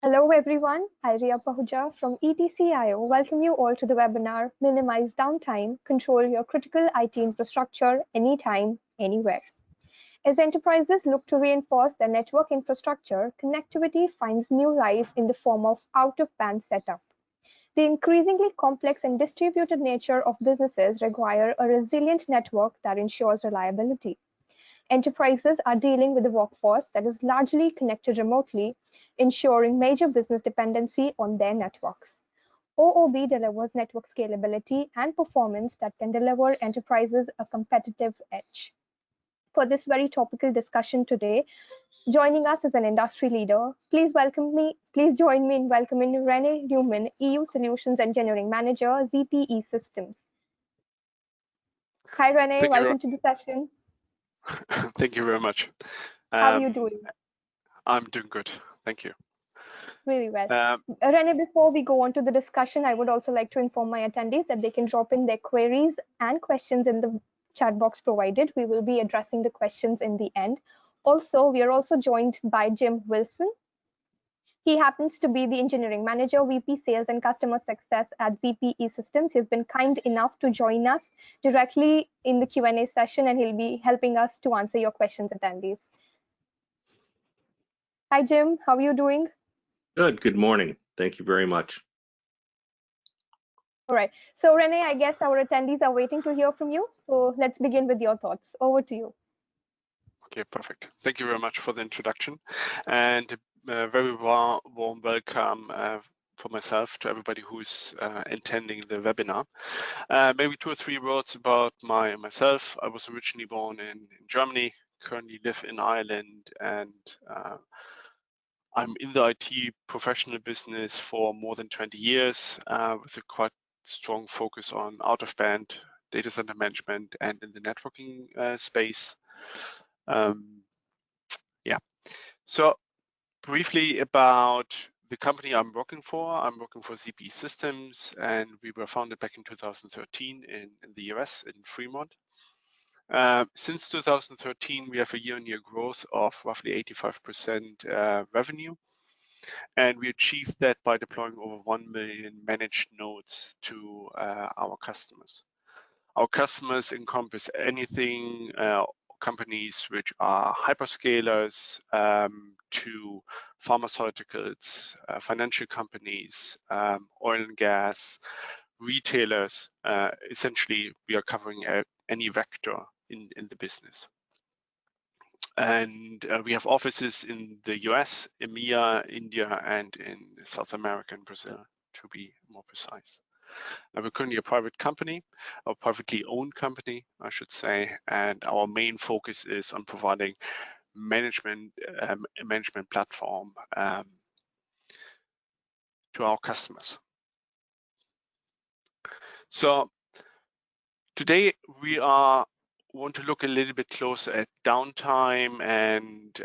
Hello everyone, I Riya Pahuja from ETCIO welcome you all to the webinar Minimize Downtime, Control Your Critical IT Infrastructure Anytime, Anywhere. As enterprises look to reinforce their network infrastructure, connectivity finds new life in the form of out-of-band setup. The increasingly complex and distributed nature of businesses require a resilient network that ensures reliability. Enterprises are dealing with a workforce that is largely connected remotely, ensuring major business dependency on their networks. OOB delivers network scalability and performance that can deliver enterprises a competitive edge. For this very topical discussion today, joining us is an industry leader. Please join me in welcoming Rene Newman, EU Solutions Engineering Manager, ZPE Systems. Hi Rene, welcome to the session. Thank you very much. How are you doing? I'm doing good. Thank you. Really well. Rene, before we go on to the discussion, I would also like to inform my attendees that they can drop in their queries and questions in the chat box provided. We will be addressing the questions in the end. Also, we are also joined by Jim Wilson. He happens to be the Engineering Manager, VP Sales and Customer Success at ZPE Systems. He's been kind enough to join us directly in the Q&A session, and he'll be helping us to answer your questions, attendees. Hi, Jim. How are you doing? Good morning. Thank you very much. All right. So, Rene, I guess our attendees are waiting to hear from you. So let's begin with your thoughts. Over to you. Okay, perfect. Thank you very much for the introduction, and very warm welcome for myself to everybody who's attending the webinar. Maybe 2 or 3 words about myself. I was originally born in Germany, currently live in Ireland, and I'm in the IT professional business for more than 20 years with a quite strong focus on out-of-band data center management and in the networking space. Yeah, so briefly about the company I'm working for. I'm working for ZPE Systems, and we were founded back in 2013 in the US, in Fremont. Since 2013, we have a year-on-year growth of roughly 85% revenue. And we achieved that by deploying over 1 million managed nodes to our customers. Our customers encompass anything, companies which are hyperscalers to pharmaceuticals, financial companies, oil and gas, retailers. Essentially, we are covering any vector in the business. And we have offices in the US, EMEA, India, and in South America and Brazil, to be more precise. We're currently a private company, a privately owned company, I should say, and our main focus is on providing management platform to our customers. So today we want to look a little bit closer at downtime, and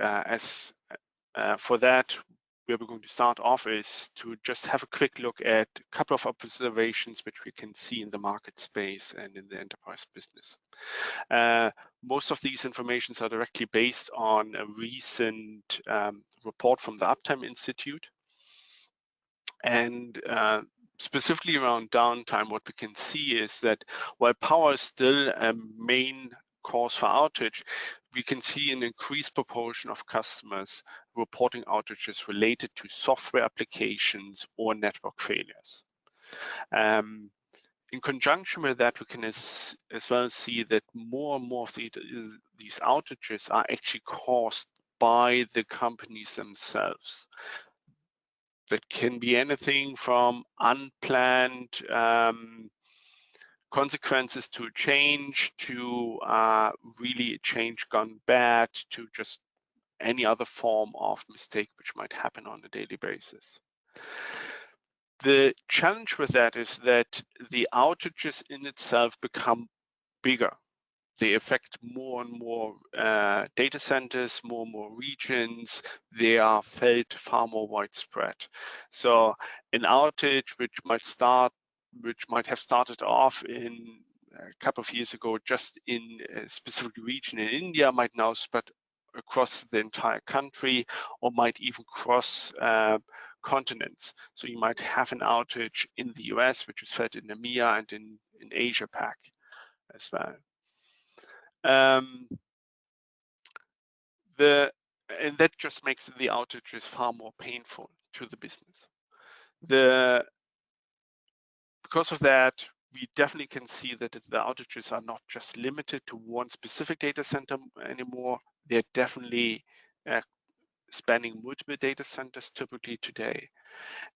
for that, where we're going to start off is to just have a quick look at a couple of observations which we can see in the market space and in the enterprise business. Most of these informations are directly based on a recent report from the Uptime Institute. And specifically around downtime, what we can see is that while power is still a main cause for outage, we can see an increased proportion of customers reporting outages related to software applications or network failures. In conjunction with that, we can as well see that more and more of these outages are actually caused by the companies themselves. That can be anything from unplanned consequences to change, to really a change gone bad, to just any other form of mistake which might happen on a daily basis. The challenge with that is that the outages in itself become bigger. They affect more and more data centers, more and more regions. They are felt far more widespread. So an outage which might have started off in a couple of years ago just in a specific region in India might now spread across the entire country, or might even cross continents. So you might have an outage in the US, which is felt in EMEA and in Asia Pac as well. And that just makes the outages far more painful to the business. Because of that, we definitely can see that the outages are not just limited to one specific data center anymore. They're definitely spanning multiple data centers typically today.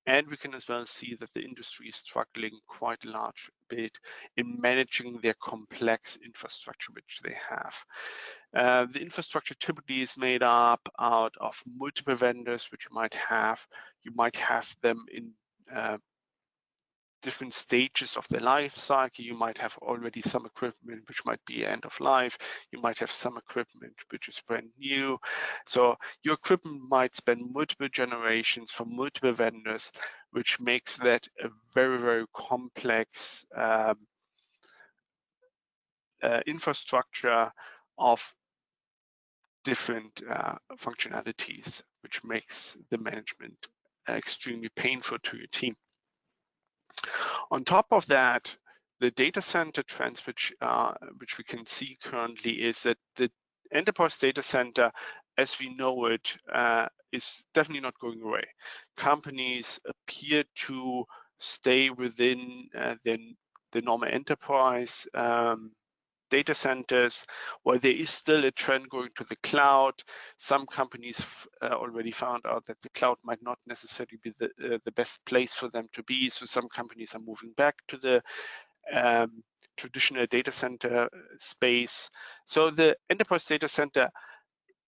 And we can as well see that the industry is struggling quite a large bit in managing their complex infrastructure which they have. The infrastructure typically is made up out of multiple vendors which you might have. You might have them in different stages of their life cycle. You might have already some equipment which might be end of life. You might have some equipment which is brand new. So your equipment might spend multiple generations from multiple vendors, which makes that a very, very complex infrastructure of different functionalities, which makes the management extremely painful to your team. On top of that, the data center trends which we can see currently is that the enterprise data center, as we know it, is definitely not going away. Companies appear to stay within the normal enterprise data centers, while there is still a trend going to the cloud. Some companies already found out that the cloud might not necessarily be the best place for them to be. So some companies are moving back to the traditional data center space. So the enterprise data center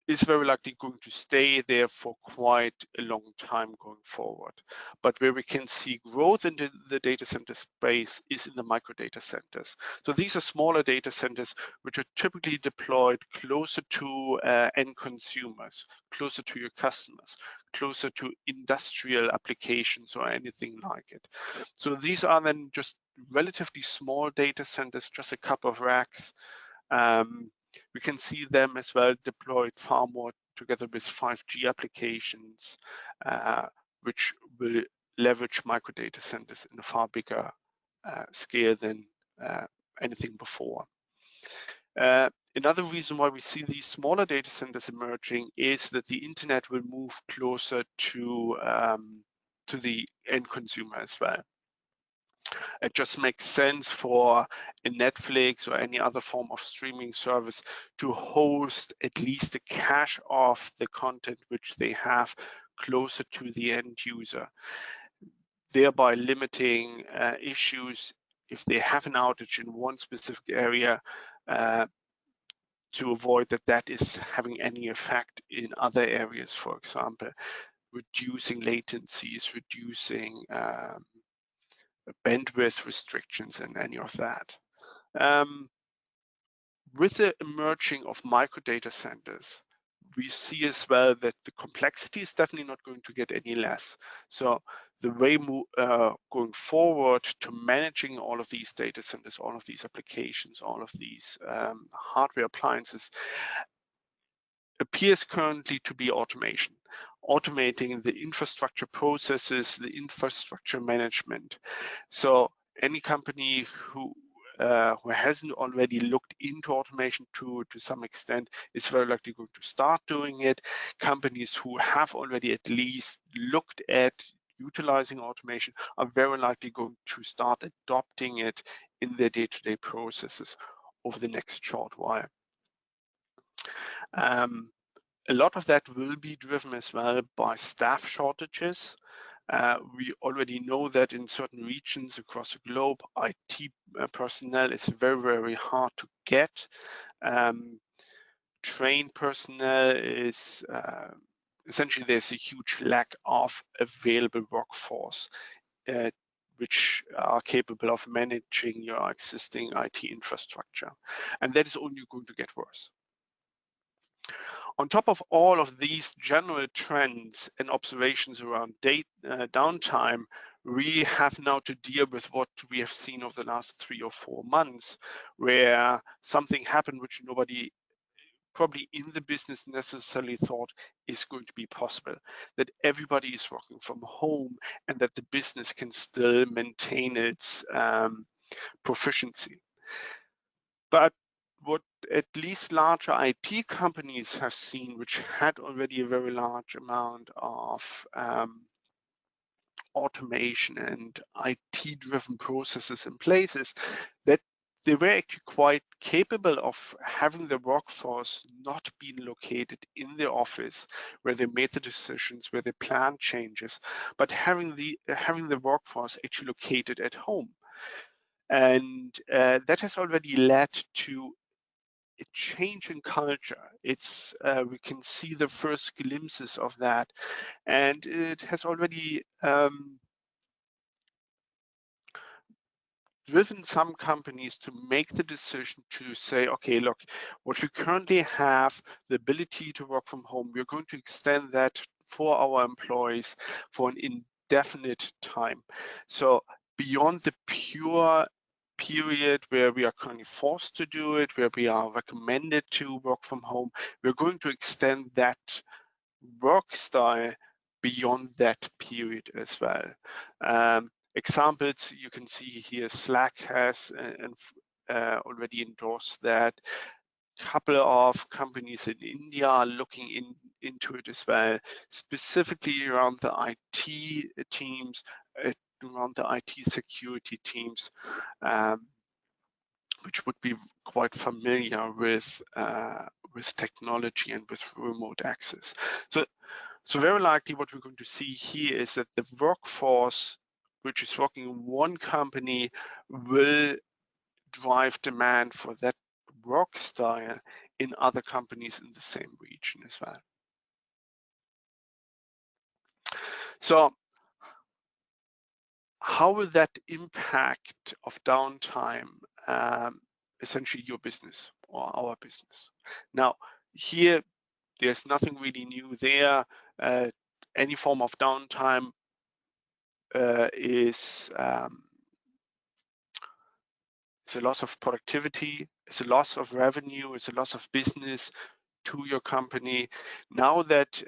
is very likely going to stay there for quite a long time going forward. But where we can see growth in the data center space is in the micro data centers. So these are smaller data centers which are typically deployed closer to end consumers, closer to your customers, closer to industrial applications or anything like it. So these are then just relatively small data centers, just a couple of racks. We can see them as well deployed far more together with 5G applications, which will leverage micro data centers in a far bigger scale than anything before. Another reason why we see these smaller data centers emerging is that the internet will move closer to the end consumer as well. It just makes sense for a Netflix or any other form of streaming service to host at least a cache of the content which they have closer to the end user, thereby limiting issues if they have an outage in one specific area to avoid that is having any effect in other areas, for example, reducing latencies, reducing bandwidth restrictions and any of that. With the emerging of micro data centers, we see as well that the complexity is definitely not going to get any less. So the way going forward to managing all of these data centers, all of these applications, all of these hardware appliances appears currently to be automation, automating the infrastructure processes, the infrastructure management. So any company who hasn't already looked into automation to some extent is very likely going to start doing it. Companies who have already at least looked at utilizing automation are very likely going to start adopting it in their day-to-day processes over the next short while. A lot of that will be driven as well by staff shortages. We already know that in certain regions across the globe, IT personnel is very, very hard to get. Trained personnel is essentially there's a huge lack of available workforce which are capable of managing your existing IT infrastructure. And that is only going to get worse. On top of all of these general trends and observations around downtime, we have now to deal with what we have seen over the last 3 or 4 months, where something happened which nobody probably in the business necessarily thought is going to be possible, that everybody is working from home and that the business can still maintain its proficiency. But what at least larger IT companies have seen, which had already a very large amount of automation and IT-driven processes in place, is that they were actually quite capable of having the workforce not being located in the office where they made the decisions, where they planned changes, but having the workforce actually located at home. And that has already led to a change in culture. It's we can see the first glimpses of that, and it has already driven some companies to make the decision to say, okay, look, what we currently have, the ability to work from home, we're going to extend that for our employees for an indefinite time. So beyond the pure period where we are currently forced to do it, where we are recommended to work from home, we're going to extend that work style beyond that period as well. Examples you can see here, Slack has already endorsed that. Couple of companies in India are looking into it as well, specifically around the IT teams, around the IT security teams, which would be quite familiar with technology and with remote access. So very likely what we're going to see here is that the workforce which is working in one company will drive demand for that work style in other companies in the same region as well. So how will that impact of downtime essentially your business or our business? Now, here, there's nothing really new there. Any form of downtime is it's a loss of productivity, it's a loss of revenue, it's a loss of business to your company. Now that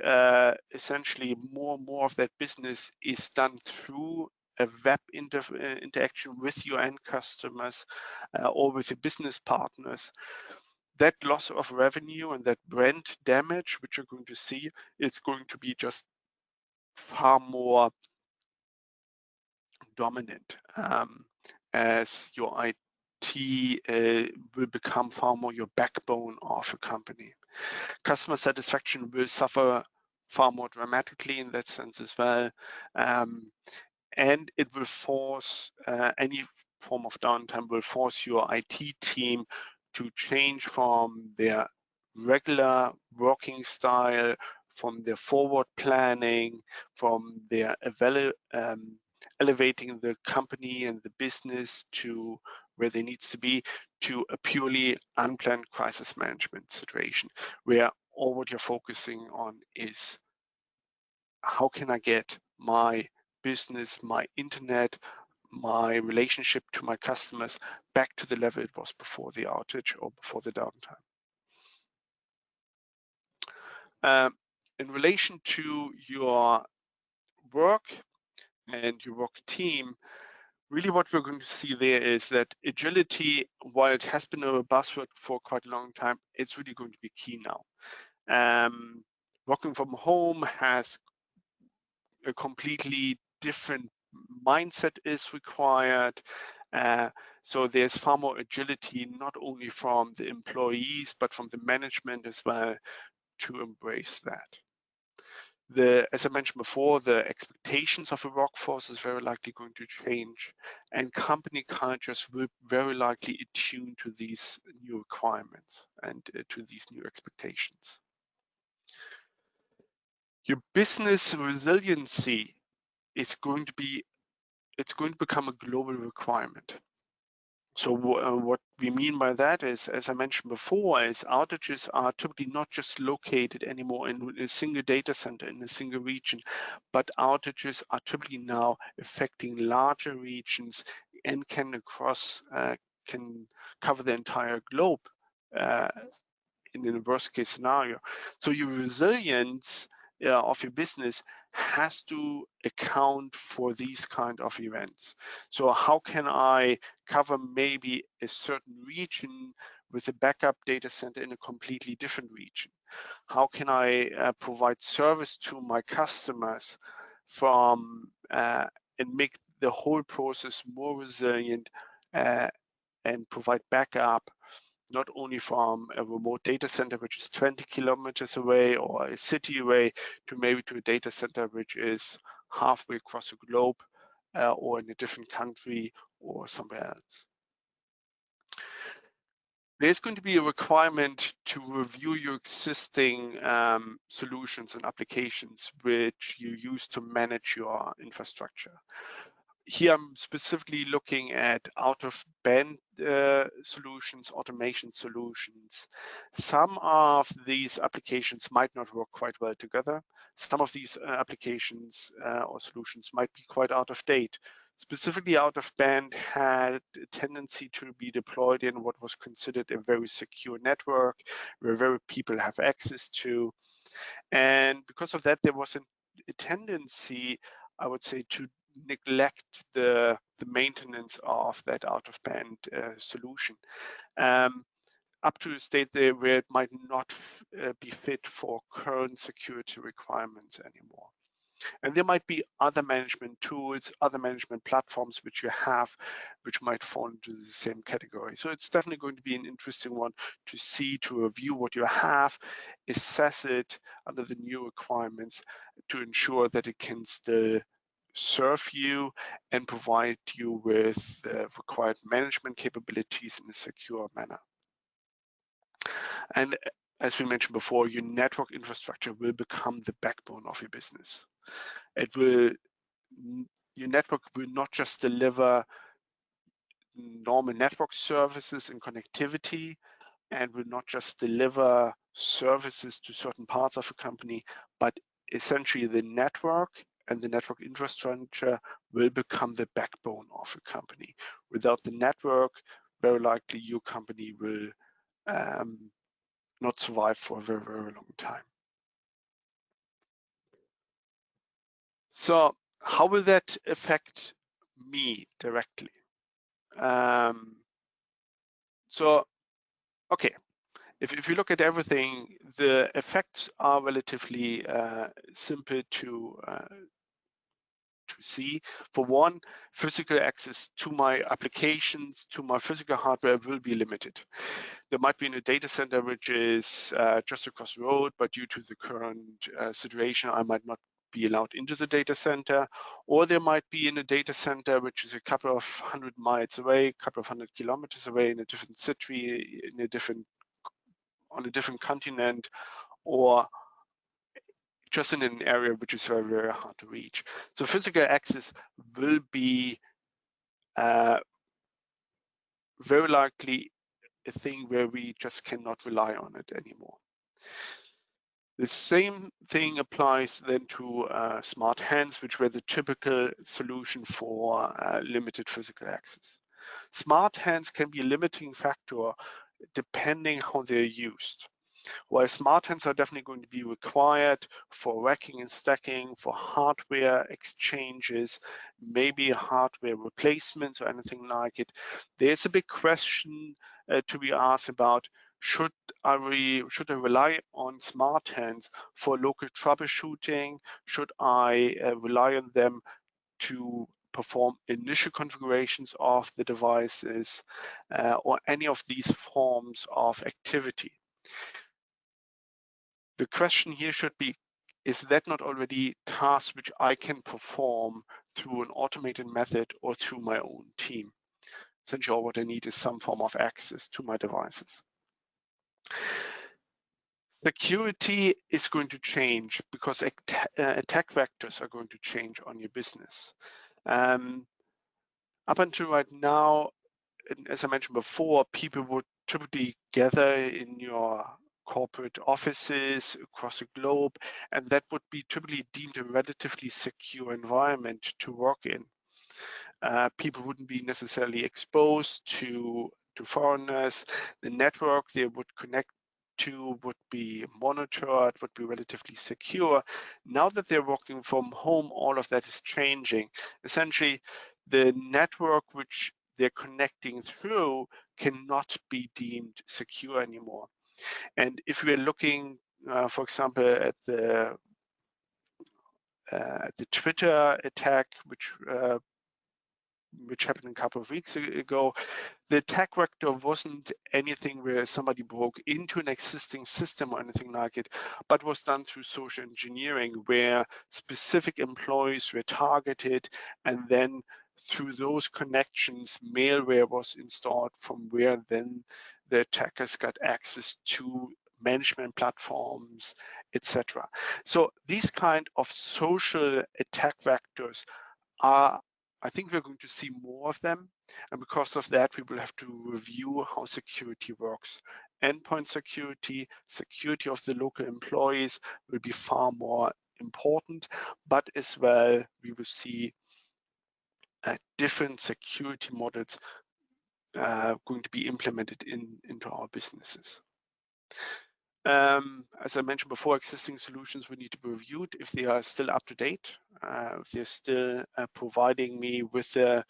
essentially more and more of that business is done through a web interaction with your end customers or with your business partners, that loss of revenue and that brand damage, which you're going to see, it's going to be just far more dominant as your IT will become far more your backbone of a company. Customer satisfaction will suffer far more dramatically in that sense as well. And it will force any form of downtime will force your IT team to change from their regular working style, from their forward planning, from their elevating the company and the business to where they needs to be, to a purely unplanned crisis management situation where all what you're focusing on is how can I get my business, my internet, my relationship to my customers back to the level it was before the outage or before the downtime. In relation to your work and your work team, really what we're going to see there is that agility, while it has been a buzzword for quite a long time, it's really going to be key now. Working from home has a completely different mindset is required. So there's far more agility, not only from the employees, but from the management as well, to embrace that. As I mentioned before, the expectations of a workforce is very likely going to change, and company cultures will very likely attune to these new requirements and to these new expectations. Your business resiliency is going to become a global requirement. So what we mean by that is, as I mentioned before, is outages are typically not just located anymore in a single data center in a single region, but outages are typically now affecting larger regions and can cover the entire globe in a worst case scenario. So your resilience of your business has to account for these kind of events. So how can I cover maybe a certain region with a backup data center in a completely different region? How can I provide service to my customers from and make the whole process more resilient and provide backup not only from a remote data center which is 20 kilometers away or a city away to maybe to a data center which is halfway across the globe or in a different country or somewhere else. There's going to be a requirement to review your existing solutions and applications which you use to manage your infrastructure. Here I'm specifically looking at out-of-band solutions, automation solutions. Some of these applications might not work quite well together. Some of these applications or solutions might be quite out of date. Specifically, out-of-band had a tendency to be deployed in what was considered a very secure network, where very people have access to. And because of that, there was a tendency, I would say, to neglect the maintenance of that out-of-band solution up to a state there where it might not be fit for current security requirements anymore. And there might be other management tools, other management platforms which you have, which might fall into the same category. So it's definitely going to be an interesting one to see, to review what you have, assess it under the new requirements to ensure that it can still serve you and provide you with required management capabilities in a secure manner. And as we mentioned before, your network infrastructure will become the backbone of your business. Your network will not just deliver normal network services and connectivity and will not just deliver services to certain parts of a company, but essentially the network and the network infrastructure will become the backbone of a company. Without the network, very likely your company will not survive for a very, very long time. So how will that affect me directly? Okay, if you look at everything, the effects are relatively simple to see. For one, physical access to my applications, to my physical hardware will be limited. There might be in a data center which is just across the road, but due to the current situation, I might not be allowed into the data center, or there might be in a data center which is a couple of 100 miles away, a couple of 100 kilometers away in a different city, on a different continent, or just in an area which is very, very hard to reach. So physical access will be very likely a thing where we just cannot rely on it anymore. The same thing applies then to smart hands, which were the typical solution for limited physical access. Smart hands can be a limiting factor depending how they're used. While smart hands are definitely going to be required for racking and stacking, for hardware exchanges, maybe hardware replacements or anything like it, there's a big question to be asked about, should I rely on smart hands for local troubleshooting? Should I rely on them to perform initial configurations of the devices or any of these forms of activity? The question here should be, is that not already tasks which I can perform through an automated method or through my own team? Essentially, all what I need is some form of access to my devices. Security is going to change because attack vectors are going to change on your business. Up until right now, as I mentioned before, people would typically gather in your corporate offices across the globe, and that would be typically deemed a relatively secure environment to work in. People wouldn't be necessarily exposed to foreigners. The network they would connect to, would be monitored, would be relatively secure. Now that they're working from home, all of that is changing. Essentially, the network which they're connecting through cannot be deemed secure anymore. And if we're looking, for example, at the Twitter attack, which happened a couple of weeks ago, the attack vector wasn't anything where somebody broke into an existing system or anything like it, but was done through social engineering, where specific employees were targeted, and then through those connections, malware was installed, from where then the attackers got access to management platforms, etc. So these kind of social attack vectors are, I think we're going to see more of them. And because of that, we will have to review how security works. Endpoint security, security of the local employees will be far more important, but as well, we will see different security models going to be implemented into our businesses. As I mentioned before, existing solutions will need to be reviewed if they are still up to date, if they're still providing me with the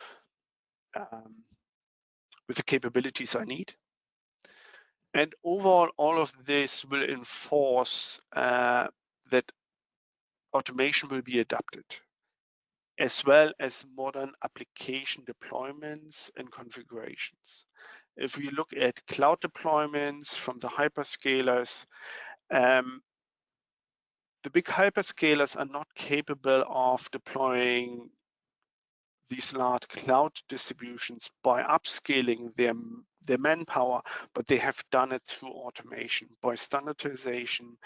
capabilities I need. And overall, all of this will enforce that automation will be adapted, as well as modern application deployments and configurations. If we look at cloud deployments from the hyperscalers, the big hyperscalers are not capable of deploying these large cloud distributions by upscaling their manpower, but they have done it through automation, by standardization,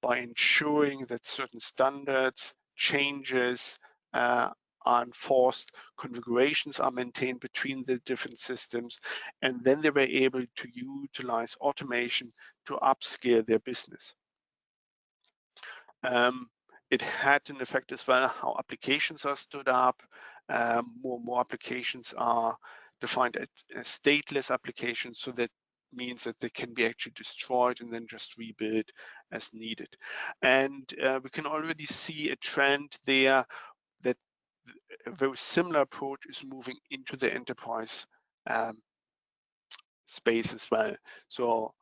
by ensuring that certain standards, changes are enforced, configurations are maintained between the different systems, and then they were able to utilize automation to upscale their business. It had an effect as well how applications are stood up. More applications are defined as stateless applications, so that means that they can be actually destroyed and then just rebuilt as needed. And we can already see a trend there that a very similar approach is moving into the enterprise space as well. So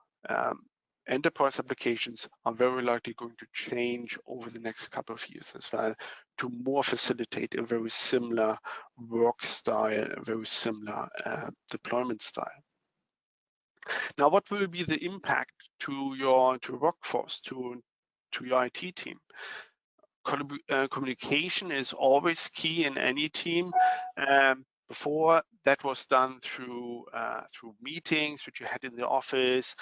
enterprise applications are very likely going to change over the next couple of years as well, to more facilitate a very similar work style, a very similar deployment style. Now, what will be the impact to your workforce, to your IT team? Communication is always key in any team. Before, that was done through meetings which you had in the office,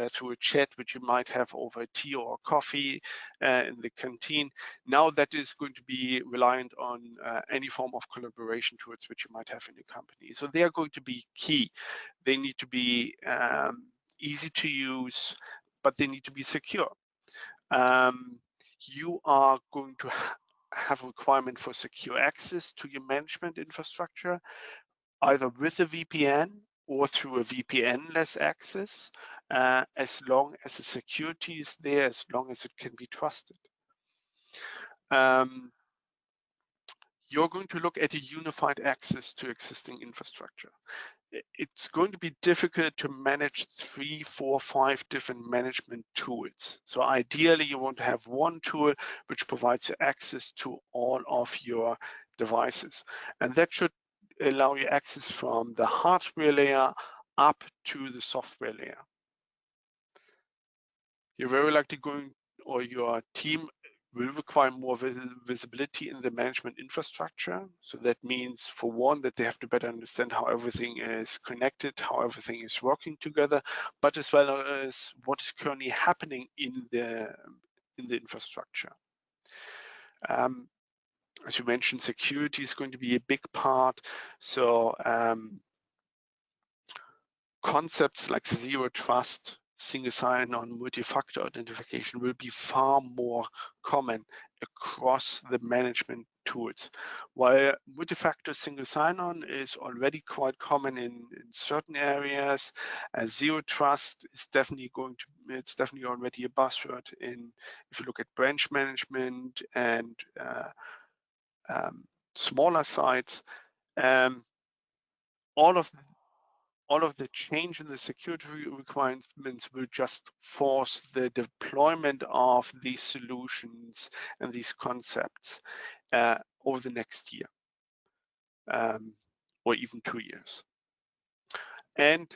through a chat which you might have over tea or coffee in the canteen. Now that is going to be reliant on any form of collaboration tools which you might have in the company. So they are going to be key. They need to be easy to use, but they need to be secure. You are going to have a requirement for secure access to your management infrastructure, either with a VPN or through a VPN-less access, as long as the security is there, as long as it can be trusted. You're going to look at a unified access to existing infrastructure. It's going to be difficult to manage 3, 4, 5 different management tools. So ideally, you want to have one tool which provides you access to all of your devices. And that should allow you access from the hardware layer up to the software layer. You're very likely going, or your team will require more visibility in the management infrastructure. So that means, for one, that they have to better understand how everything is connected, how everything is working together, but as well as what is currently happening in the infrastructure. As you mentioned, security is going to be a big part. So concepts like zero trust, single sign-on, multi-factor authentication will be far more common across the management tools. While multi-factor single sign-on is already quite common in certain areas, zero trust is definitely it's definitely already a buzzword if you look at branch management and smaller sites. All of the change in the security requirements will just force the deployment of these solutions and these concepts over the next year or even 2 years. And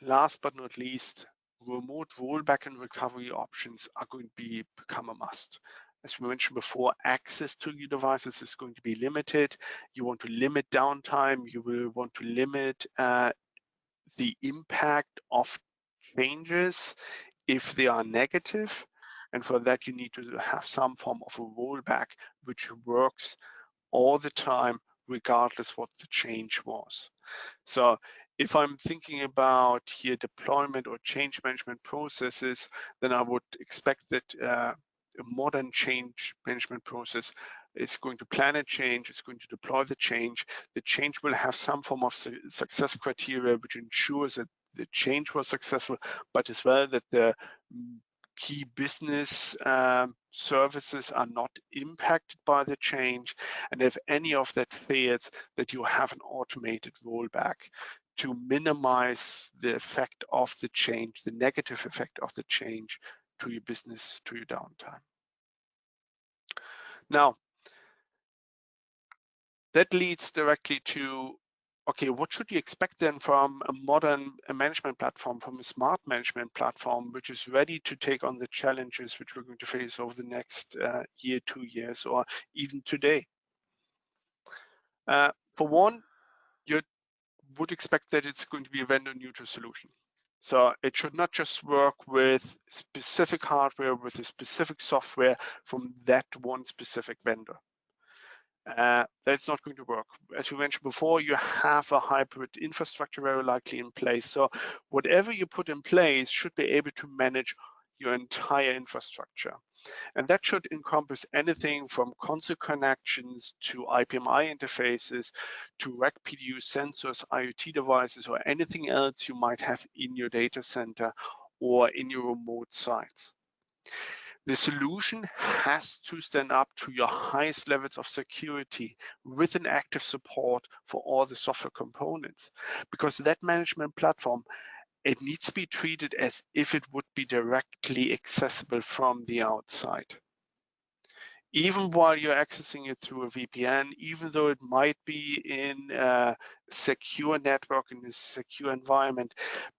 last but not least, remote rollback and recovery options are going to become a must. As we mentioned before, access to your devices is going to be limited. You want to limit downtime. You will want to limit the impact of changes if they are negative. And for that, you need to have some form of a rollback which works all the time, regardless what the change was. So if I'm thinking about here deployment or change management processes, then I would expect that a modern change management process is going to plan a change, it's going to deploy the change. The change will have some form of success criteria which ensures that the change was successful, but as well that the key business services are not impacted by the change. And if any of that fails, that you have an automated rollback to minimize the effect of the change, the negative effect of the change to your business, to your downtime. Now, that leads directly to, okay, what should you expect then from a modern management platform, from a smart management platform, which is ready to take on the challenges which we're going to face over the next year, 2 years, or even today? For one, you would expect that it's going to be a vendor neutral solution. So it should not just work with specific hardware, with a specific software from that one specific vendor. That's not going to work. As we mentioned before, you have a hybrid infrastructure very likely in place. So whatever you put in place should be able to manage your entire infrastructure. And that should encompass anything from console connections to IPMI interfaces to rack PDU sensors, IoT devices, or anything else you might have in your data center or in your remote sites. The solution has to stand up to your highest levels of security with an active support for all the software components, because that management platform, it needs to be treated as if it would be directly accessible from the outside. Even while you're accessing it through a VPN, even though it might be in a secure network, in a secure environment,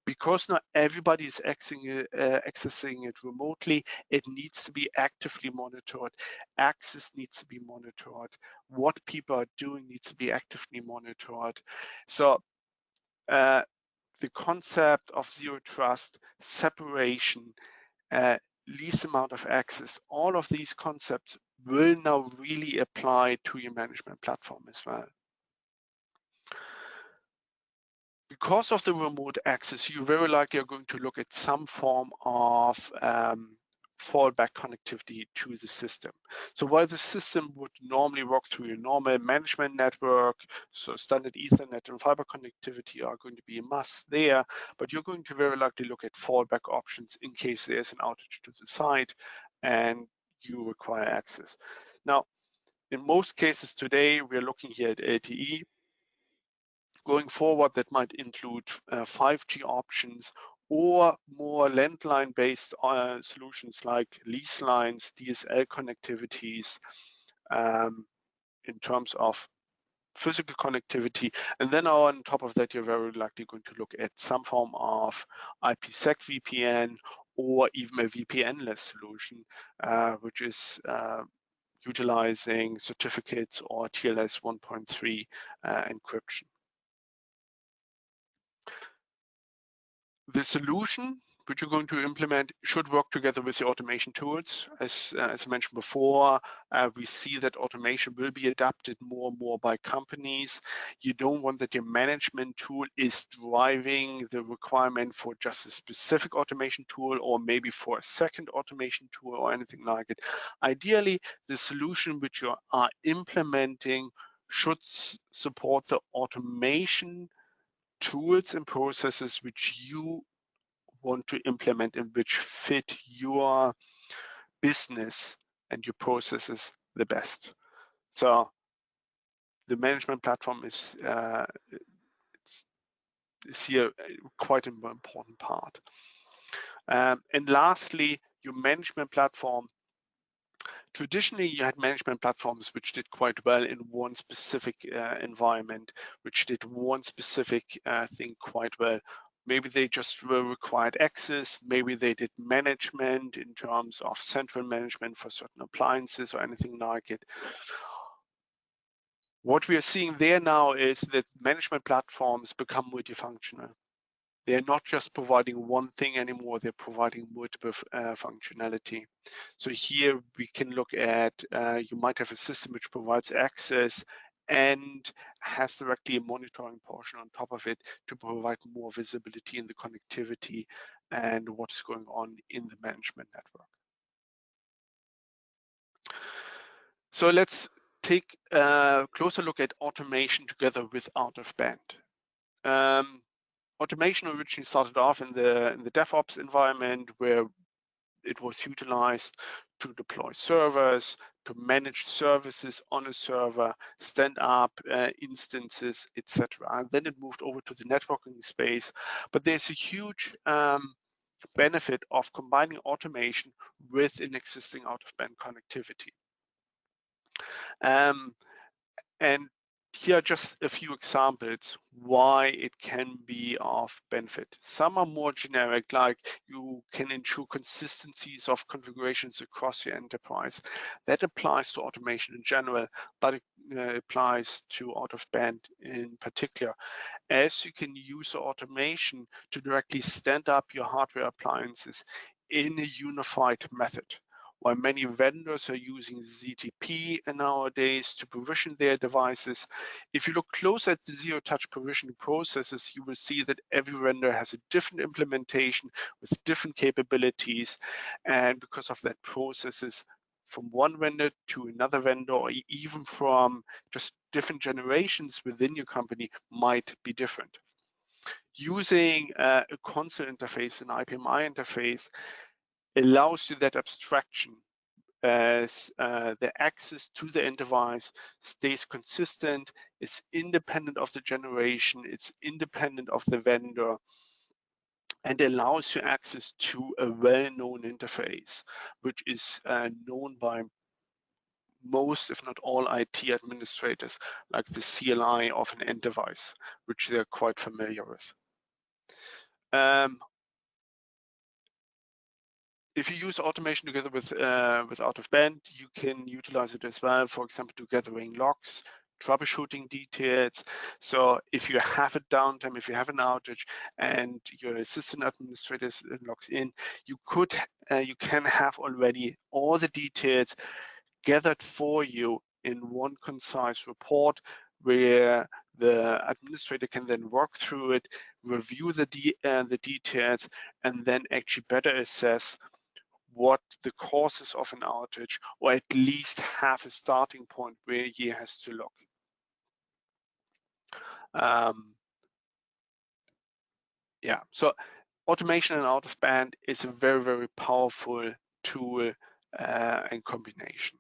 because not everybody is accessing it remotely, it needs to be actively monitored. Access needs to be monitored. What people are doing needs to be actively monitored. So the concept of zero trust, separation, least amount of access, all of these concepts will now really apply to your management platform as well. Because of the remote access, you very likely are going to look at some form of fallback connectivity to the system. So while the system would normally work through your normal management network, so standard Ethernet and fiber connectivity are going to be a must there, but you're going to very likely look at fallback options in case there's an outage to the site and you require access. Now, in most cases today, we're looking here at LTE. Going forward, that might include 5G options or more landline-based solutions like lease lines, DSL connectivities in terms of physical connectivity. And then on top of that, you're very likely going to look at some form of IPsec VPN or even a VPN-less solution, which is utilizing certificates or TLS 1.3 encryption. The solution which you're going to implement should work together with the automation tools. As I mentioned before, we see that automation will be adapted more and more by companies. You don't want that your management tool is driving the requirement for just a specific automation tool or maybe for a second automation tool or anything like it. Ideally, the solution which you are implementing should support the automation tools and processes which you want to implement and which fit your business and your processes the best. So the management platform is here quite an important part. And lastly, your management platform. Traditionally, you had management platforms which did quite well in one specific environment, which did one specific thing quite well. Maybe they just required access, maybe they did management in terms of central management for certain appliances or anything like it. What we are seeing there now is that management platforms become multifunctional. They're not just providing one thing anymore, they're providing multiple functionality. So here we can look at, you might have a system which provides access and has directly a monitoring portion on top of it to provide more visibility in the connectivity and what is going on in the management network. So let's take a closer look at automation together with out-of-band. Automation originally started off in the DevOps environment where it was utilized to deploy servers, to manage services on a server, stand up instances, etc. And then it moved over to the networking space. But there's a huge benefit of combining automation with an existing out-of-band connectivity. And here are just a few examples why it can be of benefit. Some are more generic, like you can ensure consistencies of configurations across your enterprise. That applies to automation in general, but it applies to out-of-band in particular, as you can use automation to directly stand up your hardware appliances in a unified method. While many vendors are using ZTP nowadays to provision their devices, if you look close at the zero-touch provisioning processes, you will see that every vendor has a different implementation with different capabilities. And because of that, processes from one vendor to another vendor, or even from just different generations within your company, might be different. Using a console interface, an IPMI interface, allows you that abstraction as the access to the end device stays consistent, it's independent of the generation, it's independent of the vendor, and allows you access to a well-known interface, which is known by most, if not all, IT administrators, like the CLI of an end device, which they're quite familiar with. If you use automation together with out-of-band, you can utilize it as well, for example, to gathering logs, troubleshooting details. So if you have a downtime, if you have an outage and your system administrator logs in, you can have already all the details gathered for you in one concise report where the administrator can then work through it, review the details, and then actually better assess what the causes of an outage, or at least have a starting point where he has to look. Yeah, so automation and out-of-band is a very, very powerful tool and combination.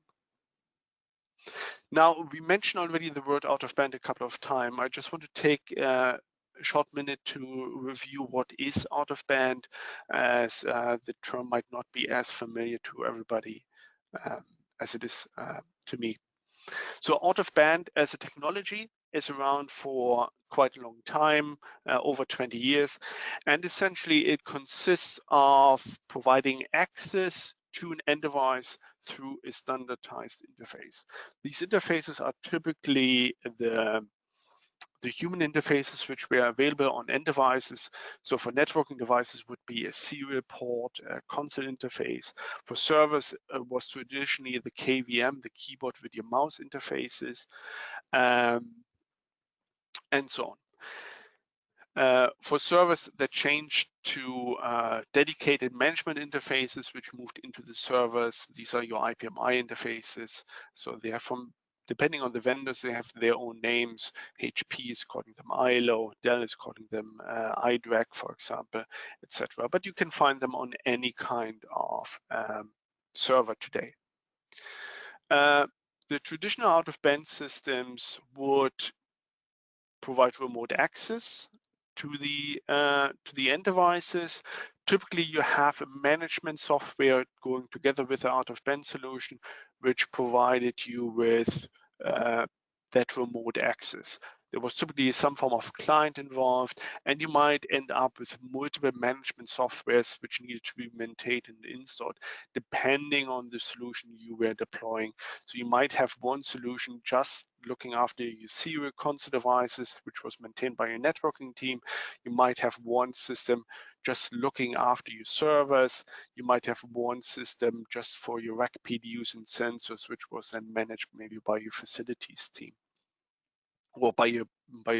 Now, we mentioned already the word out-of-band a couple of times. I just want to take a short minute to review what is out-of-band, as the term might not be as familiar to everybody as it is to me. So out-of-band as a technology is around for quite a long time, over 20 years. And essentially it consists of providing access to an end device through a standardized interface. These interfaces are typically the the human interfaces which were available on end devices. So for networking devices would be a serial port, a console interface. For servers was traditionally the KVM, the keyboard with your mouse interfaces, and so on. For servers that changed to dedicated management interfaces, which moved into the servers. These are your IPMI interfaces. So they have depending on the vendors, they have their own names. HP is calling them ILO, Dell is calling them iDRAC, for example, etc. But you can find them on any kind of server today. The traditional out-of-band systems would provide remote access to the end devices. Typically, you have a management software going together with the out-of-band solution, which provided you with that remote access. There was typically some form of client involved, and you might end up with multiple management softwares which needed to be maintained and installed, depending on the solution you were deploying. So you might have one solution just looking after your serial console devices, which was maintained by your networking team. You might have one system just looking after your servers. You might have one system just for your rack PDUs and sensors, which was then managed maybe by your facilities team or by your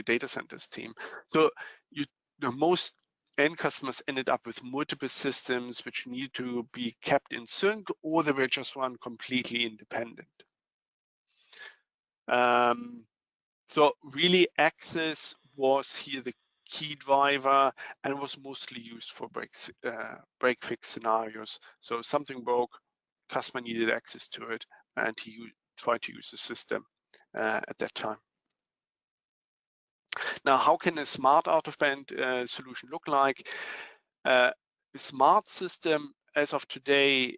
data centers team. So most end customers ended up with multiple systems which need to be kept in sync, or they were just run completely independent. So really, access was here the key driver and was mostly used for break fix scenarios. So something broke, customer needed access to it, and he tried to use the system at that time. Now, how can a smart out-of-band solution look like? A smart system, as of today,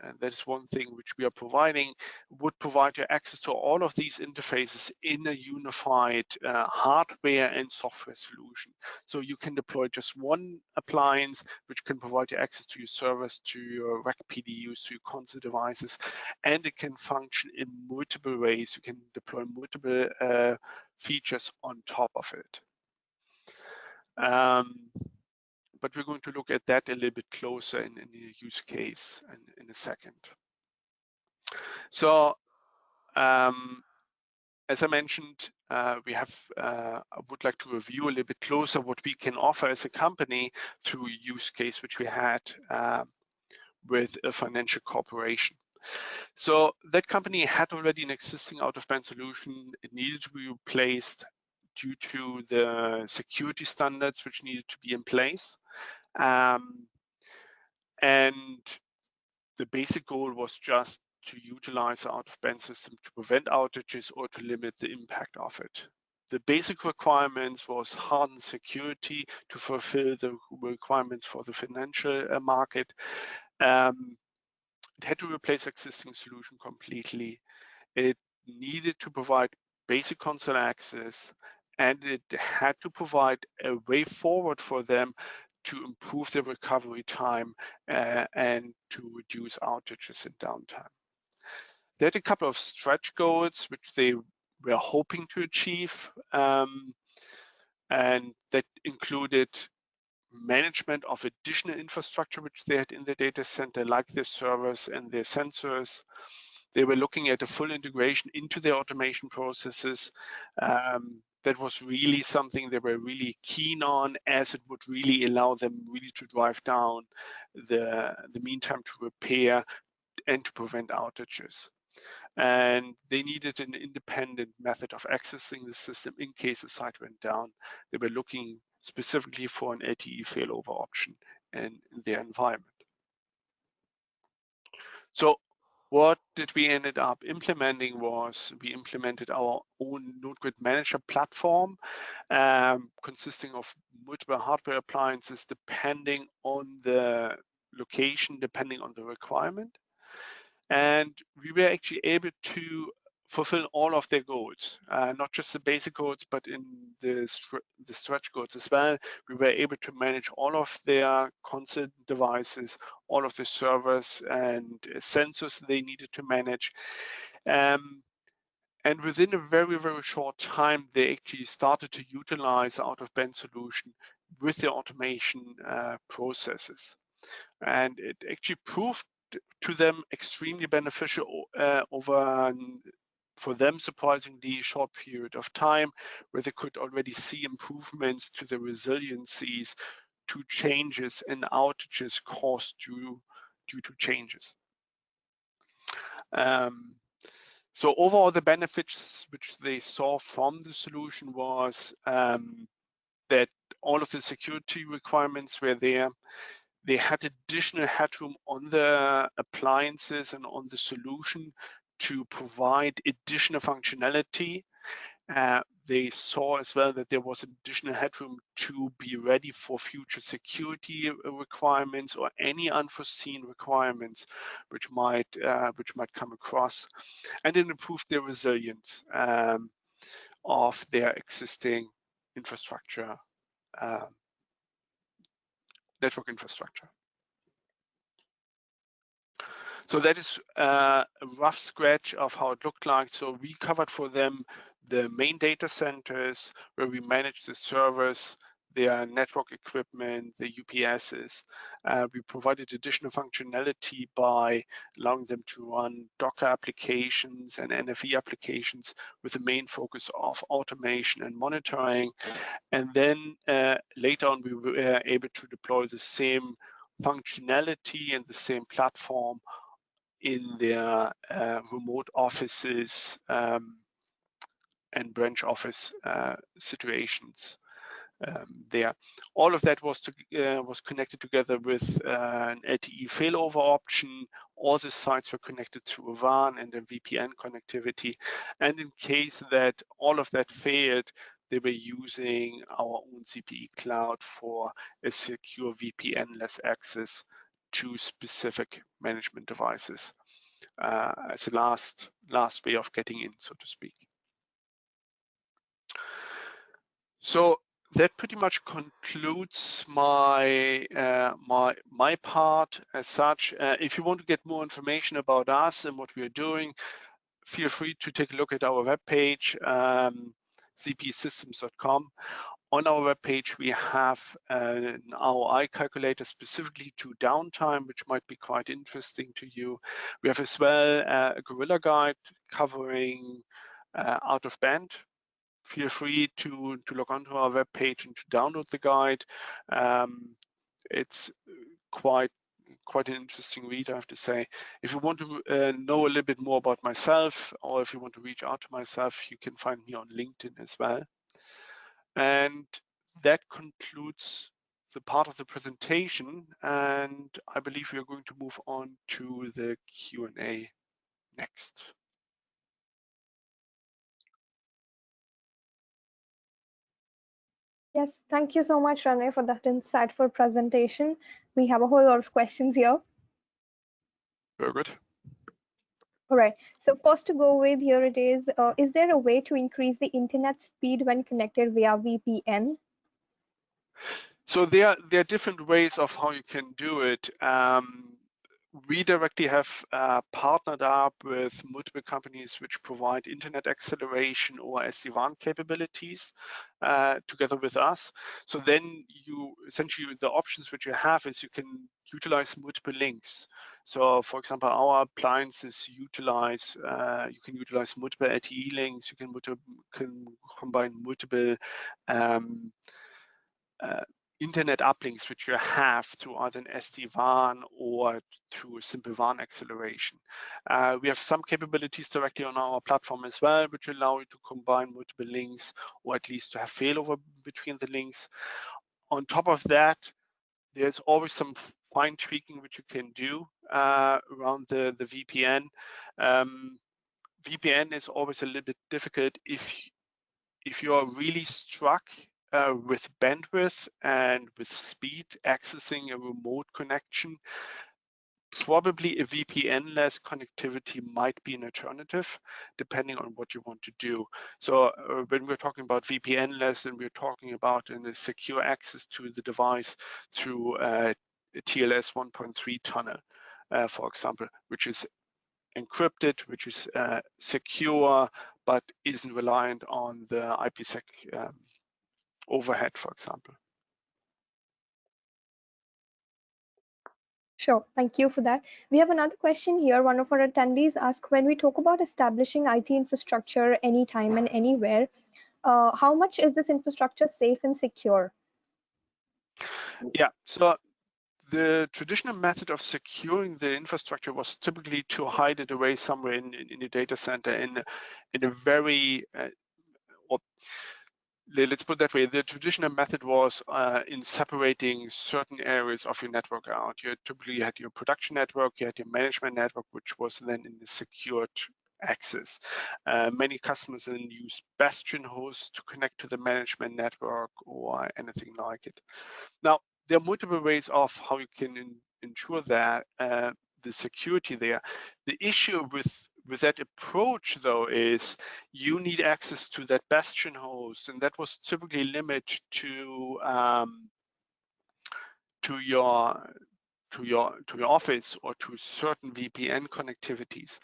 and that is one thing which we are providing, would provide you access to all of these interfaces in a unified hardware and software solution. So you can deploy just one appliance which can provide you access to your servers, to your rack PDUs, to your console devices, and it can function in multiple ways. You can deploy multiple features on top of it. But we're going to look at that a little bit closer in the use case in a second. So as I mentioned, I would like to review a little bit closer what we can offer as a company through a use case which we had with a financial corporation. So that company had already an existing out-of-band solution. It needed to be replaced due to the security standards which needed to be in place. And the basic goal was just to utilize the out-of-band system to prevent outages or to limit the impact of it. The basic requirements was hardened security to fulfill the requirements for the financial market. It had to replace existing solution completely. It needed to provide basic console access, and it had to provide a way forward for them to improve their recovery time and to reduce outages and downtime. They had a couple of stretch goals which they were hoping to achieve, and that included management of additional infrastructure which they had in the data center, like their servers and their sensors. They were looking at a full integration into their automation processes. That was really something they were really keen on, as it would really allow them really to drive down the mean time to repair and to prevent outages. And they needed an independent method of accessing the system in case the site went down. They were looking specifically for an LTE failover option in their environment. So what did we ended up implementing was we implemented our own Node-Grid Manager platform consisting of multiple hardware appliances depending on the location, depending on the requirement. And we were actually able to fulfill all of their goals, not just the basic goals, but in the stretch goals as well. We were able to manage all of their console devices, all of the servers and sensors they needed to manage. And within a very, very short time, they actually started to utilize out-of-band solution with their automation processes. And it actually proved to them extremely beneficial over for them surprisingly short period of time, where they could already see improvements to the resiliencies to changes and outages caused due to changes. So overall, the benefits which they saw from the solution was that all of the security requirements were there. They had additional headroom on the appliances and on the solution to provide additional functionality. They saw as well that there was additional headroom to be ready for future security requirements or any unforeseen requirements which might come across, and it improved their resilience of their existing infrastructure, network infrastructure. So that is a rough sketch of how it looked like. So we covered for them the main data centers where we manage the servers, their network equipment, the UPSs. We provided additional functionality by allowing them to run Docker applications and NFV applications with the main focus of automation and monitoring. And then later on, we were able to deploy the same functionality and the same platform in their remote offices and branch office situations there. All of that was connected together with an LTE failover option. All the sites were connected through a WAN and a VPN connectivity. And in case that all of that failed, they were using our own CPE cloud for a secure VPN-less access to specific management devices as a last way of getting in, so to speak. So that pretty much concludes my my part as such. If you want to get more information about us and what we are doing, feel free to take a look at our webpage, cpsystems.com. On our webpage, we have an ROI calculator specifically to downtime, which might be quite interesting to you. We have as well a Gorilla guide covering out of band. Feel free to log onto our webpage and to download the guide. It's quite an interesting read, I have to say. If you want to know a little bit more about myself, or if you want to reach out to myself, you can find me on LinkedIn as well. And that concludes the part of the presentation, and I believe we are going to move on to the Q&A next. Yes, thank you so much, Rene, for that insightful presentation. We have a whole lot of questions here. Very good. All right, so first to go with, here it is there a way to increase the internet speed when connected via VPN? So there are different ways of how you can do it. We directly have partnered up with multiple companies which provide internet acceleration or SD-WAN capabilities together with us. So then you essentially, the options which you have is you can utilize multiple links. So for example, our appliances utilize, you can utilize multiple LTE links, you can combine multiple internet uplinks which you have through either an SD-WAN or through a simple WAN acceleration. We have some capabilities directly on our platform as well, which allow you to combine multiple links or at least to have failover between the links. On top of that, there's always some fine tweaking which you can do around the VPN. VPN is always a little bit difficult if you are really struck with bandwidth and with speed accessing a remote connection. Probably a VPN-less connectivity might be an alternative, depending on what you want to do. So when we're talking about VPN-less, and we're talking about a secure access to the device through a TLS 1.3 tunnel, for example, which is encrypted, which is secure, but isn't reliant on the IPsec overhead, for example. Sure, thank you for that. We have another question here. One of our attendees asked, when we talk about establishing IT infrastructure anytime and anywhere, how much is this infrastructure safe and secure? Yeah, so the traditional method of securing the infrastructure was typically to hide it away somewhere in a data center in a very let's put it that way. The traditional method was in separating certain areas of your network out. You typically had your production network, you had your management network, which was then in the secured access. Many customers then use bastion hosts to connect to the management network or anything like it. Now, there are multiple ways of how you can ensure that the security there. The issue with that approach, though, is you need access to that bastion host, and that was typically limited to your office or to certain VPN connectivities.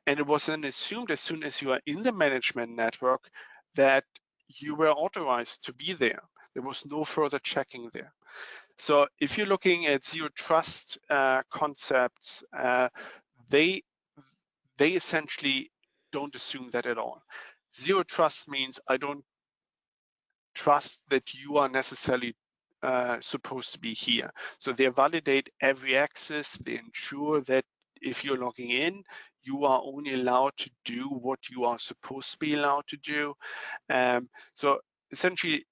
And it was then assumed as soon as you are in the management network that you were authorized to be there. There was no further checking there. So if you're looking at zero trust concepts, they essentially don't assume that at all. Zero trust means I don't trust that you are necessarily supposed to be here. So they validate every access. They ensure that if you're logging in, you are only allowed to do what you are supposed to be allowed to do. So essentially,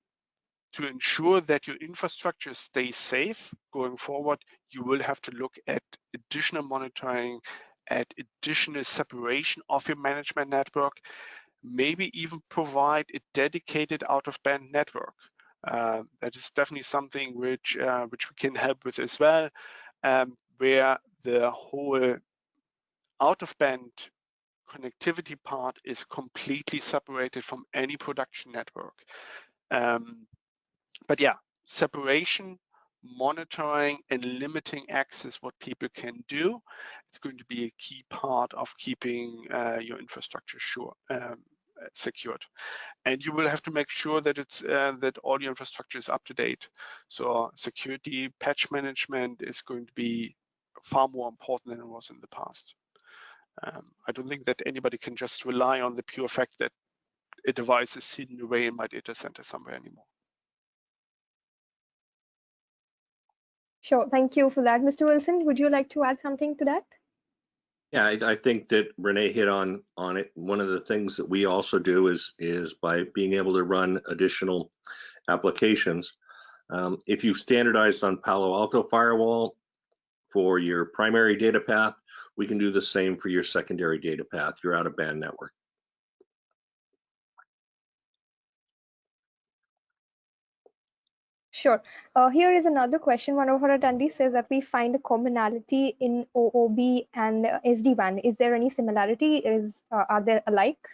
to ensure that your infrastructure stays safe going forward, you will have to look at additional monitoring, at additional separation of your management network, maybe even provide a dedicated out-of-band network. That is definitely something which we can help with as well, where the whole out-of-band connectivity part is completely separated from any production network. But yeah, separation, monitoring, and limiting access, what people can do, it's going to be a key part of keeping your infrastructure secured. And you will have to make sure that it's that all your infrastructure is up to date. So security, patch management is going to be far more important than it was in the past. I don't think that anybody can just rely on the pure fact that a device is hidden away in my data center somewhere anymore. Sure, thank you for that. Mr. Wilson, would you like to add something to that? Yeah, I think that Renee hit on it. One of the things that we also do is by being able to run additional applications. If you've standardized on Palo Alto firewall for your primary data path, we can do the same for your secondary data path, your out-of-band network. Sure. Here is another question. One of our attendees says that we find a commonality in OOB and SD-WAN. Is there any similarity? Are they alike?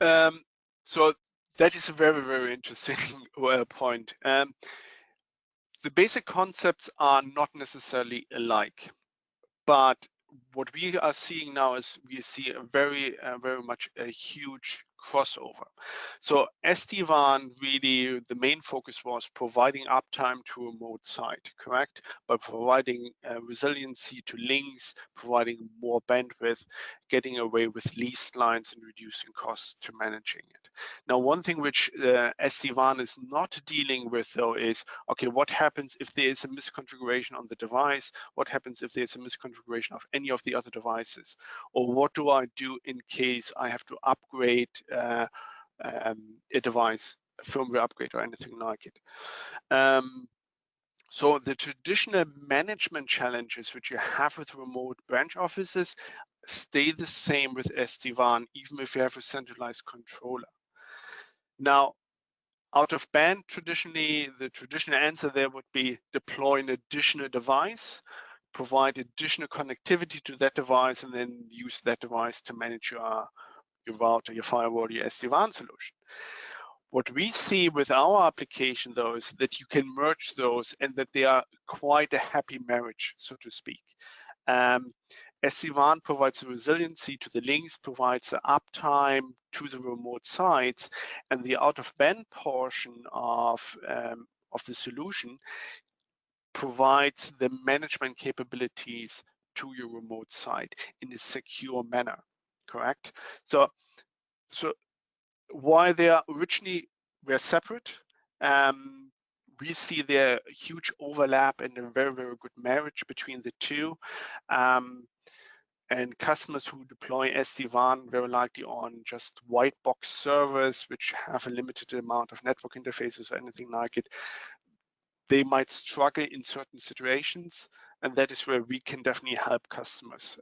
So that is a very, very interesting point. The basic concepts are not necessarily alike, but what we are seeing now is we see a very much a huge crossover. So SD-WAN, really the main focus was providing uptime to a remote site, correct? By providing resiliency to links, providing more bandwidth, getting away with leased lines and reducing costs to managing it. Now, one thing which SD-WAN is not dealing with though is, okay, what happens if there is a misconfiguration on the device? What happens if there's a misconfiguration of any of the other devices? Or what do I do in case I have to upgrade a device, a firmware upgrade or anything like it? So the traditional management challenges which you have with remote branch offices stay the same with SD-WAN, even if you have a centralized controller. Now, out of band, traditionally, the traditional answer there would be deploy an additional device, provide additional connectivity to that device, and then use that device to manage your router, your firewall, your SD-WAN solution. What we see with our application, though, is that you can merge those and that they are quite a happy marriage, so to speak. SD-WAN provides the resiliency to the links, provides the uptime to the remote sites, and the out-of-band portion of the solution provides the management capabilities to your remote site in a secure manner, correct? So while they are originally were separate, we see there huge overlap and a very, very good marriage between the two. And customers who deploy SD-WAN very likely on just white box servers, which have a limited amount of network interfaces or anything like it, they might struggle in certain situations. And that is where we can definitely help customers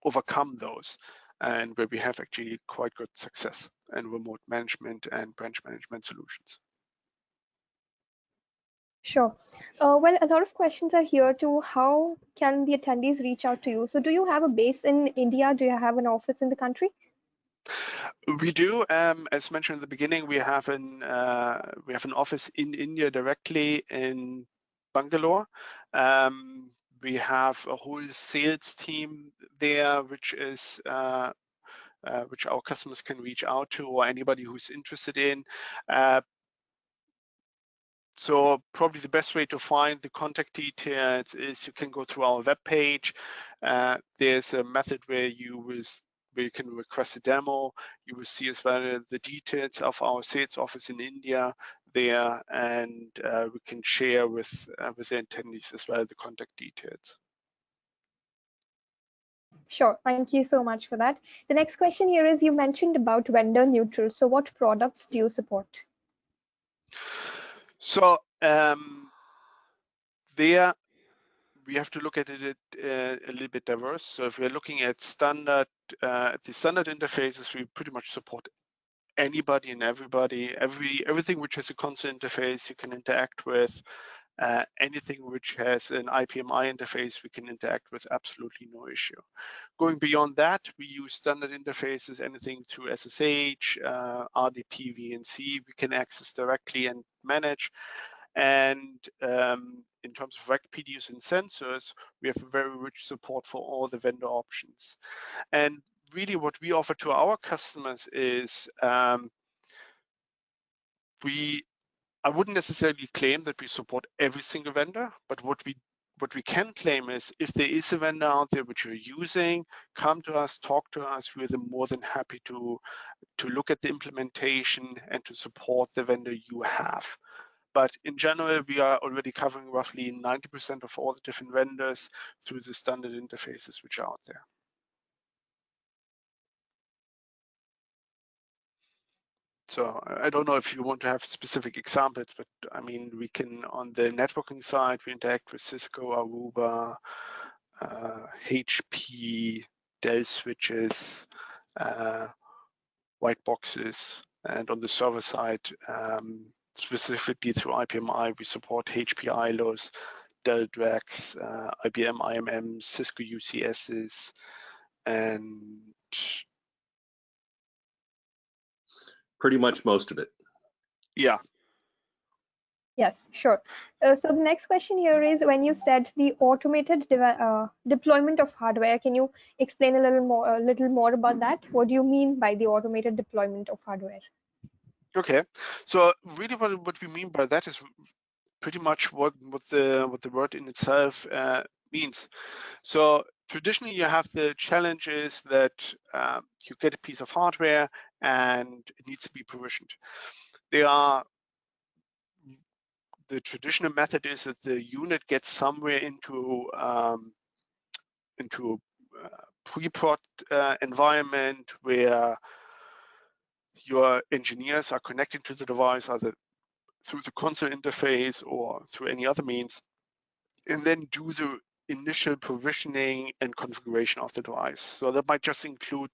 overcome those, and where we have actually quite good success in remote management and branch management solutions. Sure. Well, a lot of questions are here to how can the attendees reach out to you? So do you have a base in India? Do you have an office in the country? We do. As mentioned at the beginning, we have an office in India directly in Bangalore. We have a whole sales team there, which our customers can reach out to, or anybody who's interested in. So probably the best way to find the contact details is you can go through our webpage. There's a method where you can request a demo. You will see as well the details of our sales office in India there, and we can share with the attendees as well the contact details. Sure, thank you so much for that. The next question here is, you mentioned about vendor neutral. So what products do you support? So there we have to look at it a little bit diverse. So if we're looking at the standard interfaces, we pretty much support anybody and everybody, everything which has a console interface you can interact with. Anything which has an IPMI interface we can interact with, absolutely no issue. Going beyond that, we use standard interfaces, anything through SSH, RDP, VNC, we can access directly and manage. And in terms of rack PDUs and sensors, we have a very rich support for all the vendor options. And really what we offer to our customers is I wouldn't necessarily claim that we support every single vendor, but what we can claim is if there is a vendor out there which you're using, come to us, talk to us. We're more than happy to look at the implementation and to support the vendor you have. But in general, we are already covering roughly 90% of all the different vendors through the standard interfaces which are out there. So I don't know if you want to have specific examples, but I mean, we can, on the networking side, we interact with Cisco, Aruba, HP, Dell switches, white boxes, and on the server side, specifically through IPMI, we support HP ILOs, Dell DRACs, IBM IMMs, Cisco UCSs, and pretty much most of it. yeah. Yes, sure. So the next question here is, when you said the automated deployment of hardware, can you explain a little more about that? What do you mean by the automated deployment of hardware? Okay, so really what we mean by that is pretty much what the word in itself means. So traditionally, you have the challenges that you get a piece of hardware and it needs to be provisioned. The traditional method is that the unit gets somewhere into a pre-prod environment where your engineers are connecting to the device either through the console interface or through any other means, and then do the initial provisioning and configuration of the device. So that might just include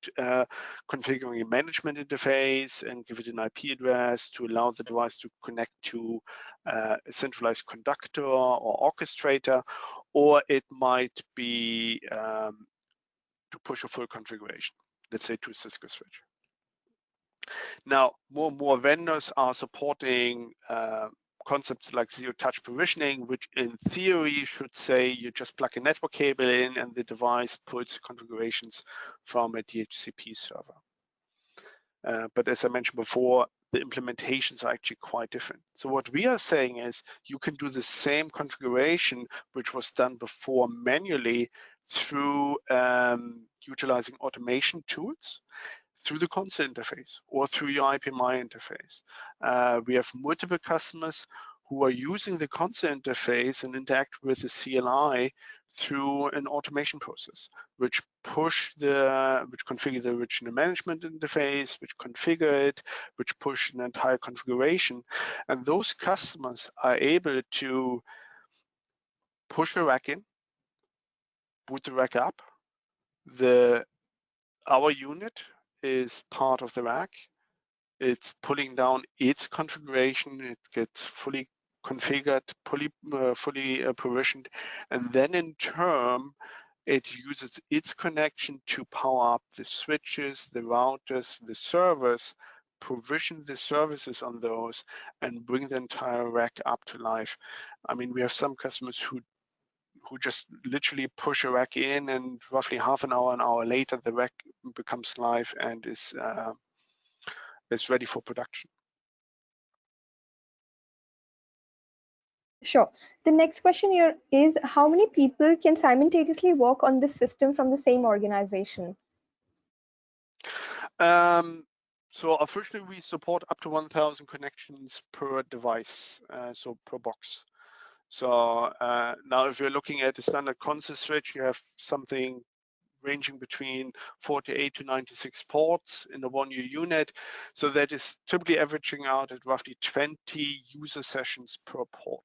configuring a management interface and give it an IP address to allow the device to connect to a centralized conductor or orchestrator, or it might be to push a full configuration, let's say to a Cisco switch. Now, more and more vendors are supporting concepts like zero-touch provisioning, which in theory should say you just plug a network cable in and the device puts configurations from a DHCP server. But as I mentioned before, the implementations are actually quite different. So what we are saying is you can do the same configuration which was done before manually through utilizing automation tools through the console interface or through your IPMI interface. We have multiple customers who are using the console interface and interact with the CLI through an automation process, which configure the original management interface, which configure it, which push an entire configuration. And those customers are able to push a rack in, boot the rack up. Our unit is part of the rack. It's pulling down its configuration. It gets fully configured, fully provisioned, and then in turn, it uses its connection to power up the switches, the routers, the servers, provision the services on those, and bring the entire rack up to life. I mean, we have some customers who just literally push a rack in, and roughly half an hour later, the rack becomes live and is ready for production. Sure. The next question here is, how many people can simultaneously work on this system from the same organization? So officially we support up to 1,000 connections per device, so per box. So now if you're looking at a standard console switch, you have something ranging between 48 to 96 ports in the 1U unit. So that is typically averaging out at roughly 20 user sessions per port.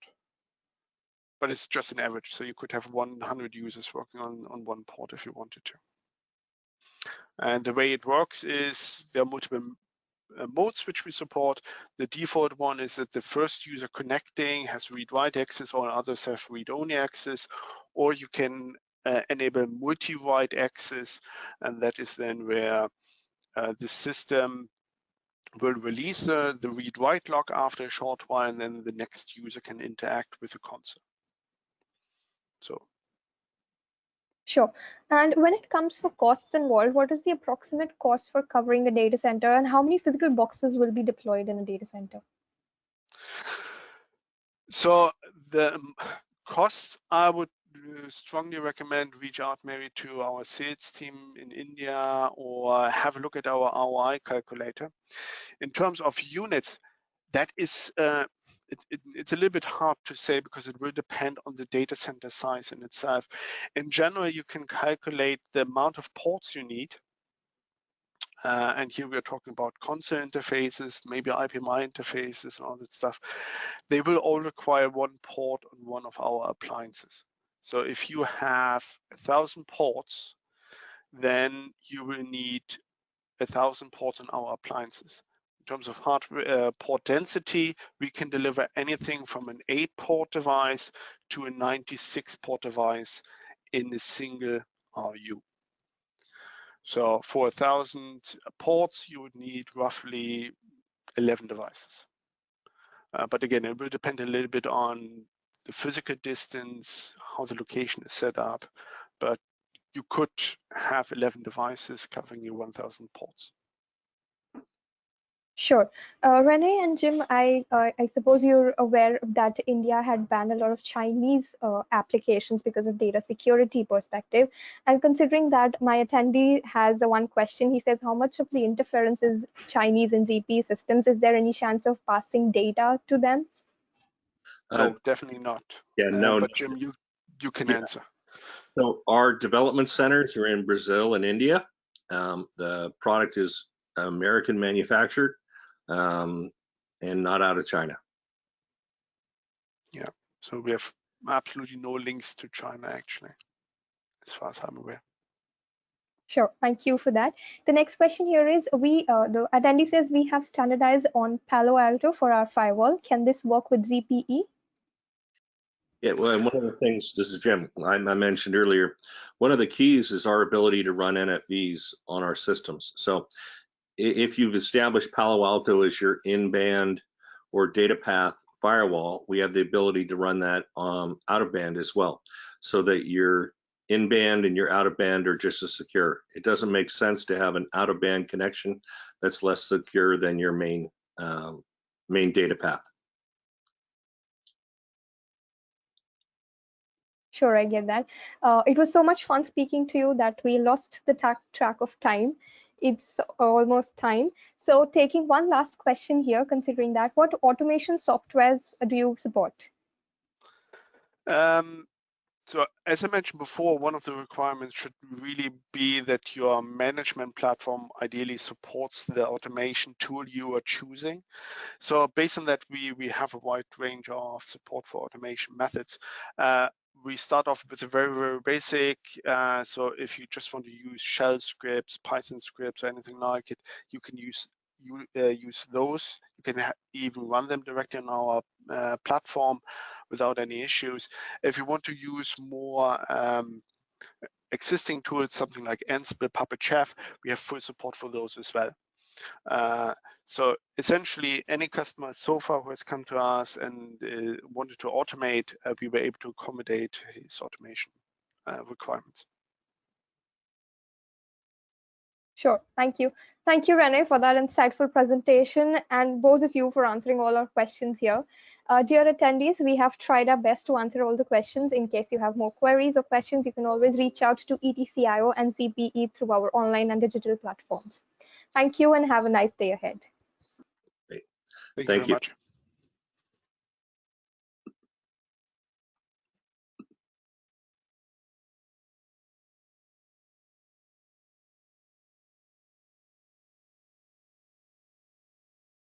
But it's just an average. So you could have 100 users working on one port if you wanted to. And the way it works is there are multiple modes which we support. The default one is that the first user connecting has read-write access, all others have read-only access, or you can enable multi-write access, and that is then where the system will release the read-write log after a short while, and then the next user can interact with the console. So. Sure. And when it comes for costs involved, what is the approximate cost for covering a data center, and how many physical boxes will be deployed in a data center? So the costs, I would strongly recommend reach out maybe to our sales team in India or have a look at our ROI calculator. In terms of units, that is it's a little bit hard to say because it will depend on the data center size in itself. In general, you can calculate the amount of ports you need. And here we're talking about console interfaces, maybe IPMI interfaces and all that stuff. They will all require one port on one of our appliances. So if you have 1,000 ports, then you will need 1,000 ports on our appliances. In terms of hardware port density, we can deliver anything from an 8-port device to a 96-port device in a single RU. So for 1,000 ports, you would need roughly 11 devices. But again, it will depend a little bit on the physical distance, how the location is set up, but you could have 11 devices covering your 1,000 ports. Sure. Renee and Jim, I suppose you're aware that India had banned a lot of Chinese applications because of data security perspective. And considering that my attendee has one question, he says, how much of the interference is Chinese in ZP systems? Is there any chance of passing data to them? No, definitely not. Yeah, no. But Jim, you can answer. So our development centers are in Brazil and India. The product is American manufactured and not out of China. Yeah, so we have absolutely no links to China actually, as far as I'm aware. Sure, thank you for that. The next question here is, the attendee says we have standardized on Palo Alto for our firewall. Can this work with ZPE? Yeah, well, and one of the things, this is Jim, I mentioned earlier, one of the keys is our ability to run NFVs on our systems. So if you've established Palo Alto as your in-band or data path firewall, we have the ability to run that out of band as well, so that your in band and your out of band are just as secure. It doesn't make sense to have an out of band connection that's less secure than your main data path. Sure, I get that. It was so much fun speaking to you that we lost the track of time. It's almost time. So taking one last question here, considering that, what automation softwares do you support? So as I mentioned before, one of the requirements should really be that your management platform ideally supports the automation tool you are choosing. So based on that, we have a wide range of support for automation methods. We start off with a very, very basic. So if you just want to use shell scripts, Python scripts, or anything like it, you can use those. You can even run them directly on our platform without any issues. If you want to use more existing tools, something like Ansible, Puppet, Chef, we have full support for those as well. So essentially, any customer so far who has come to us and wanted to automate, we were able to accommodate his automation requirements. Sure, thank you. Thank you, Rene, for that insightful presentation, and both of you for answering all our questions here. Dear attendees, we have tried our best to answer all the questions. In case you have more queries or questions, you can always reach out to ETCIO and CPE through our online and digital platforms. Thank you and have a nice day ahead. Great. Thank you Thank very you. much.